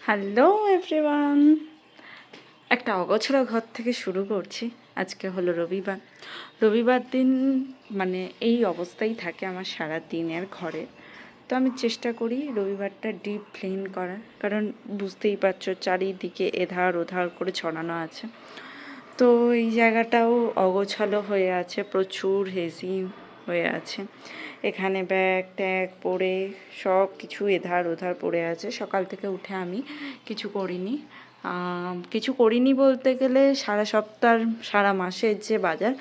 Hello everyone, একটা অগোছালো ঘর থেকে শুরু করছি। আজকে হলো রবিবার। রবিবার দিন মানে এই অবস্থাই থাকে আমার সারা দিনের ঘরে। তো আমি চেষ্টা করি রবিবারটা ডিপ ক্লিন করার, কারণ বুঝতেই পারছো চারিদিকে এধার ওধার করে ছড়ানো আছে। তো এই জায়গাটাও অগোছালো হয়ে আছে, প্রচুর হেজি হয়ে আছে। এখানে ব্যাগ ট্যাগ পড়ে সব কিছু এধার ওধার পড়ে আছে। সকাল থেকে উঠে আমি কিছু করিনি বলতে গেলে সারা মাসের যে বাজার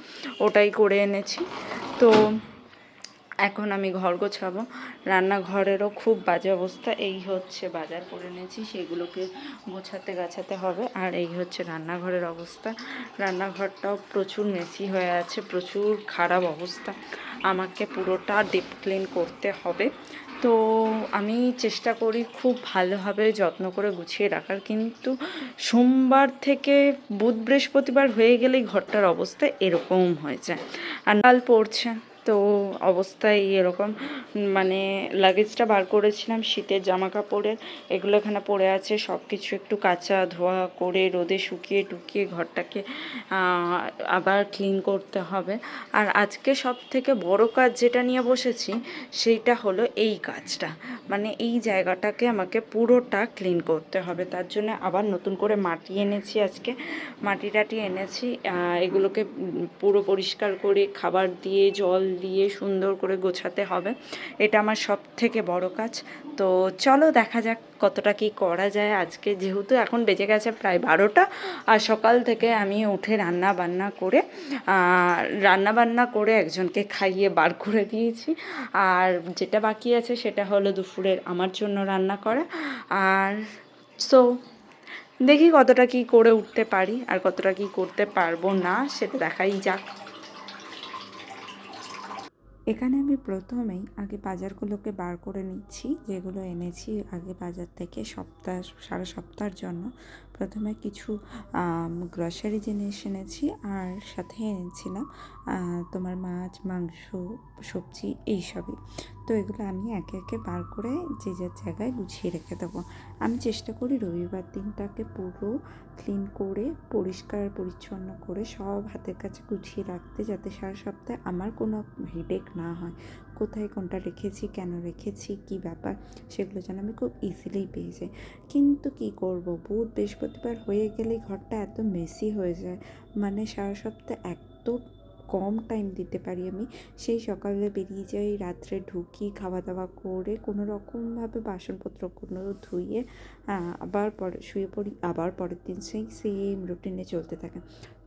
ওটাই করে এনেছি। তো এখন আমি ঘর গোছাবো। রান্নাঘরেরও খুব বাজে অবস্থা। এই হচ্ছে বাজার করে এনেছি, সেগুলোকে গাছাতে হবে। আর এই হচ্ছে রান্নাঘরের অবস্থা। রান্নাঘরটাও প্রচুর মেসি হয়ে আছে, প্রচুর খারাপ অবস্থা। আমাকে পুরোটা ডিপ ক্লিন করতে হবে। তো আমি চেষ্টা করি খুব ভালোভাবে যত্ন করে গুছিয়ে রাখার, কিন্তু সোমবার থেকে বুধ বৃহস্পতিবার হয়ে গেলেই ঘরটার অবস্থা এরকম হয়ে যায়। আর কাল পড়ছে, তো অবস্থায় এরকম। মানে লাগেজটা বার করেছিলাম শীতের জামা কাপড়ের, এগুলো এখানে পড়ে আছে। সব কিছু একটু কাচা ধোয়া করে রোদে শুকিয়ে টুকিয়ে ঘরটাকে আবার ক্লিন করতে হবে। আর আজকে সব থেকে বড় কাজ যেটা নিয়ে বসেছি সেইটা হলো এই কাজটা। মানে এই জায়গাটাকে আমাকে পুরোটা ক্লিন করতে হবে। তার জন্য আবার নতুন করে মাটি এনেছি, আজকে মাটি টাটি এনেছি। এগুলোকে পুরো পরিষ্কার করে খাবার দিয়ে জল দিয়ে সুন্দর করে গোছাতে হবে। এটা আমার সব থেকে বড় কাজ। তো চলো দেখা যাক কতটা কি করা যায় আজকে, যেহেতু এখন বেজে গেছে প্রায় 12টা। আর সকাল থেকে আমি উঠে রান্না বান্না করে একজনকে খাইয়ে বার করে দিয়েছি। আর যেটা বাকি আছে সেটা হলো দুপুরের আমার জন্য রান্না করা। আর সো দেখি কতটা কি করে উঠতে পারি আর কতটা কি করতে পারবো না, সেটা দেখাই যাক। এখানে আমি প্রথমেই আগে বাজারগুলোকে বার করে নিচ্ছি, যেগুলো এনেছি আগে বাজার থেকে সারা সপ্তাহের জন্য। প্রথমে কিছু গ্রসারি জিনিস এনেছি, আর সাথে এনেছিলাম তোমার মাছ মাংস সবজি এইসবই। তো এগুলো আমি একে একে বার করে যে যার জায়গায় গুছিয়ে রেখে দেবো। আমি চেষ্টা করি রবিবার দিনটাকে পুরো ক্লিন করে পরিষ্কার পরিচ্ছন্ন করে সব হাতের কাছে গুছিয়ে রাখতে, যাতে সারা সপ্তাহে আমার কোনো হেডেক না হয়। কোথায় কোনটা রেখেছি, কেন রেখেছি, কী ব্যাপার, সেগুলো যেন আমি খুব ইজিলি পেয়ে যাই। কিন্তু কি করব, বুধ বৃহস্পতিবার হয়ে গেলেই ঘরটা এত মেসি হয়ে যায়। মানে সারা সপ্তাহে এত কম টাইম দিতে পারি আমি। সেই সকালে বেরিয়ে যাই, রাত্রে ঢুকি, খাওয়া দাওয়া করে কোনো রকমভাবে বাসনপত্রগুলো ধুয়ে আবার পরে শুয়ে পড়ি, আবার পরের দিন সেই সেম রুটিনে চলতে থাকে।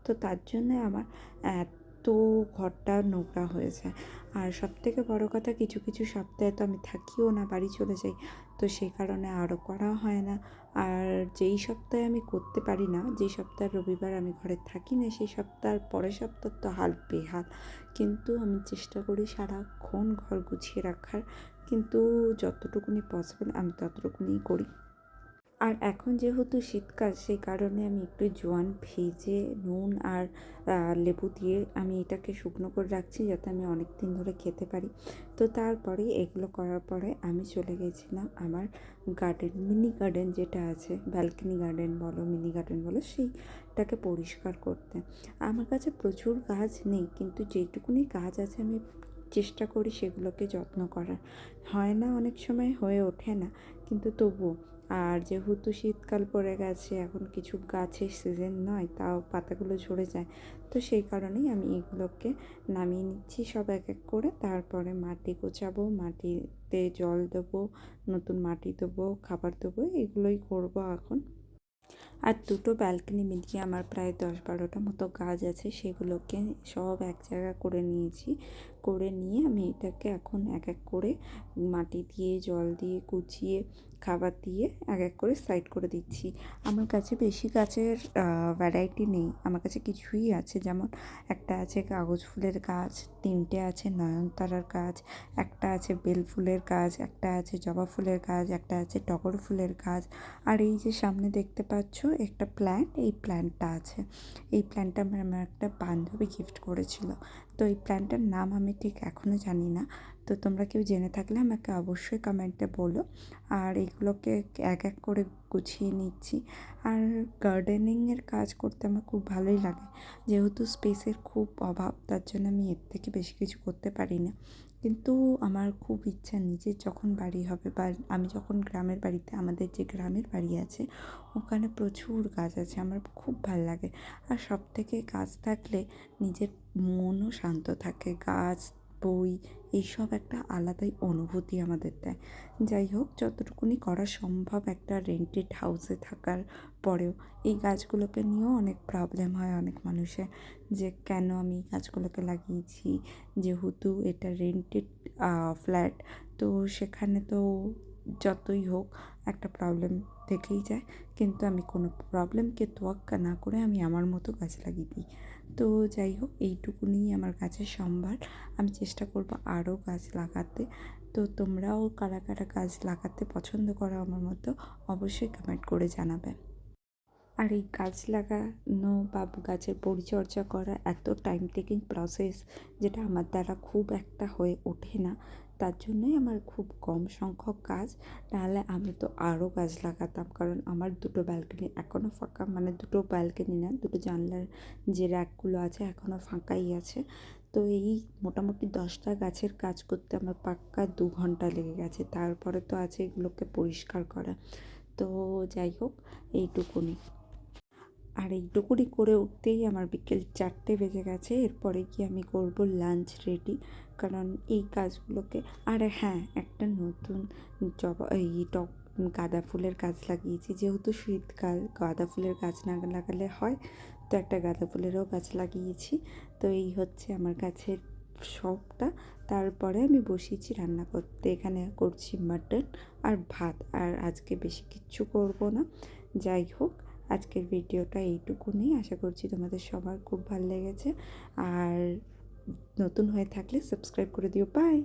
তো তার জন্য আমার এত ঘরটা নোংরা হয়ে যায়। আর সবথেকে বড় কথা, কিছু কিছু সপ্তাহে তো আমি থাকিও না, বাড়ি চলে যাই। তো সেই কারণে আরও করা হয় না। আর যেই সপ্তাহে আমি করতে পারি না, যেই সপ্তাহে রবিবার আমি ঘরে থাকি না, সেই সপ্তাহের পরের সপ্তাহ তো হাল বেহাল। কিন্তু আমি চেষ্টা করি সারাক্ষণ ঘর গুছিয়ে রাখার, কিন্তু যতটুকুনি পসিবল আমি ততটুকুনি করি। আর এখন যেহেতু শীতকাল, সেই কারণে আমি একটু জোয়ান ভেজে নুন আর লেবু দিয়ে আমি এটাকে শুকনো করে রাখছি, যাতে আমি অনেক দিন ধরে খেতে পারি। তো তারপরে এগুলো করার পরে আমি চলে গেছিলাম আমার মিনি গার্ডেন যেটা আছে, ব্যালকনি গার্ডেন বলো মিনি গার্ডেন বলো, সেইটাকে পরিষ্কার করতে। আমার কাছে প্রচুর গাছ নেই, কিন্তু যেটুকুনি গাছ আছে আমি চেষ্টা করি সেগুলোকে যত্ন করার। হয় না, অনেক সময় হয়ে ওঠে না, কিন্তু তবুও। আর যেহেতু শীতকাল পড়ে গেছে, এখন কিছু গাছের সিজন নয়, তাও পাতাগুলো ঝরে যায়। তো সেই কারণেই আমি এগুলোকে নামিয়ে নিচ্ছি সব এক এক করে। তারপরে মাটি গোছাবো, মাটিতে জল দেবো, নতুন মাটি দেবো, খাবার দেবো, এগুলোই করবো এখন। আর দুটো ব্যালকনি মিলিয়ে আমার প্রায় 10-12টা মতো গাছ আছে, সেগুলোকে সব এক জায়গা করে নিয়েছি। করে নিয়ে আমি এটাকে এখন এক এক করে মাটি দিয়ে জল দিয়ে কুচিয়ে খাবার দিয়ে এক এক করে সাইড করে দিচ্ছি। আমার কাছে বেশি গাছের ভ্যারাইটি নেই, আমার কাছে কিছুই আছে। যেমন একটা আছে কাগজ ফুলের গাছ, 3টে আছে নয়নতারার গাছ, একটা আছে বেল ফুলের গাছ, একটা আছে জবা ফুলের গাছ, একটা আছে টগর ফুলের গাছ। আর এই যে সামনে দেখতে পাচ্ছ একটা প্ল্যান্ট, এই প্ল্যান্টটা আছে। এই প্ল্যান্টটা আমার একটা বান্ধবী গিফট করেছিল। তো এই প্ল্যান্টটার নাম আমি ঠিক এখনও জানি না। তো তোমরা কেউ জেনে থাকলে আমাকে অবশ্যই কমেন্টে বলো। আর এগুলোকে এক এক করে গুছিয়ে নিচ্ছি। আর গার্ডেনিংয়ের কাজ করতে আমার খুব ভালোই লাগে, যেহেতু স্পেসের খুব অভাব, তার জন্য আমি এর থেকে বেশি কিছু করতে পারি না। কিন্তু আমার খুব ইচ্ছা নিজের যখন বাড়ি হবে বা আমি যখন গ্রামের বাড়িতে, আমাদের যে গ্রামের বাড়ি আছে ওখানে প্রচুর গাছ আছে, আমার খুব ভাল লাগে। আর সবথেকে গাছ থাকলে নিজের মনও শান্ত থাকে। গাছ, বই, এইসব একটা আলাদাই অনুভূতি আমাদের দেয়। যাই হোক, যতটুকুনি করা সম্ভব একটা রেন্টেড হাউসে থাকার পরেও এই গাছগুলোকে নিয়েও অনেক প্রবলেম হয় অনেক মানুষের, যে কেন আমি এই গাছগুলোকে লাগিয়েছি। যেহেতু এটা রেন্টেড ফ্ল্যাট, তো সেখানে তো যতই হোক একটা প্রবলেম থেকেই যায়। কিন্তু আমি কোনো প্রবলেমকে তোয়াক্কা না করে আমি আমার মতো গাছ লাগিয়ে দিই। তো যাই হোক, এইটুকুনি আমার গাছের সম্ভার। আমি চেষ্টা করব আরও গাছ লাগাতে। তো তোমরাও কারা কারা গাছ লাগাতে পছন্দ করো আমার মতো, অবশ্যই কমেন্ট করে জানাবে। আর এই গাছ লাগানো বা গাছের পরিচর্যা করা এত টাইম টেকিং প্রসেস, যেটা আমার দ্বারা খুব একটা হয়ে ওঠে না। তার জন্যই আমার খুব কম সংখ্যক গাছ। নাহলে আমি তো আরও গাছ লাগাতাম, কারণ আমার দুটো ব্যালকনি এখনও ফাঁকা, মানে দুটো ব্যালকনি না, দুটো জানলার যে র্যাকগুলো আছে এখনও ফাঁকাই আছে। তো এই মোটামুটি 10টা গাছের কাজ করতে আমার পাক্কা 2 ঘন্টা লেগে গেছে। তারপরে তো আছে এগুলোকে পরিষ্কার করা। তো যাই হোক, এইটুকুনি। আর এইটুকুনি করে উঠতেই আমার বিকেল 4টে বেজে গেছে। এরপরে কি আমি করব লাঞ্চ রেডি, কারণ এই কাজগুলোকে। আর হ্যাঁ, একটা নতুন গাঁদা ফুলের গাছ লাগিয়েছি। যেহেতু শীতকাল, গাঁদা ফুলের গাছ না লাগালে হয়, তো একটা গাঁদা ফুলেরও গাছ লাগিয়েছি। তো এই হচ্ছে আমার গাছের সবটা। তারপরে আমি বসিয়েছি রান্না করতে। এখানে করছি মাটন আর ভাত, আর আজকে বেশি কিচ্ছু করব না। যাই হোক, আজকের ভিডিওটা এইটুকুনি। আশা করছি তোমাদের সবার খুব ভালো লেগেছে। আর নতুন হয়ে থাকলে সাবস্ক্রাইব করে দিও। বাই।